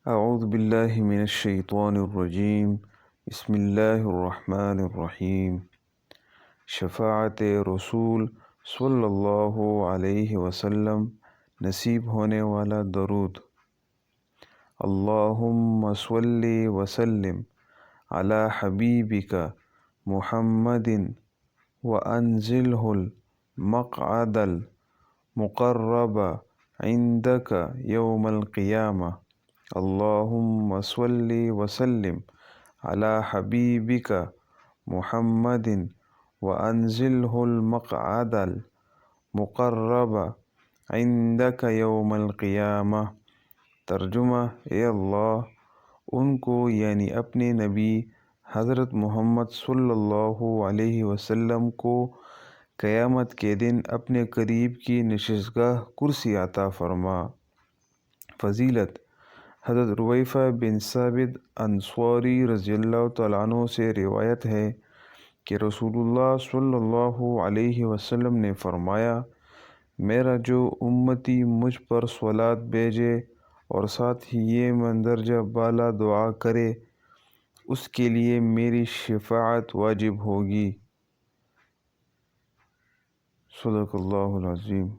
اعوذ باللہ من الشیطان الرجیم، بسم اللہ الرحمن الرحیم۔ شفاعت رسول صلی اللہ علیہ وسلم نصیب ہونے والا درود۔ اللہم صلی وسلم علی حبیبک محمد وانزلہ المقعد المقرب عندک یوم القیامہ۔ اللہم صلی وسلم علی حبیبک محمد وانزلہ المقعد المقرب عندک یوم القیامہ۔ ترجمہ: اے اللہ، ان کو یعنی اپنے نبی حضرت محمد صلی اللہ علیہ وسلم کو قیامت کے دن اپنے قریب کی نشستگاہ کرسی عطا فرما۔ فضیلت: حضرت رویفع بن ثابت انصاری رضی اللہ تعالیٰ عنہ سے روایت ہے کہ رسول اللہ صلی اللہ علیہ وسلم نے فرمایا، میرا جو امتی مجھ پر صلوات بھیجے اور ساتھ ہی یہ مندرجہ بالا دعا کرے، اس کے لیے میری شفاعت واجب ہوگی۔ صدق اللہ العظیم۔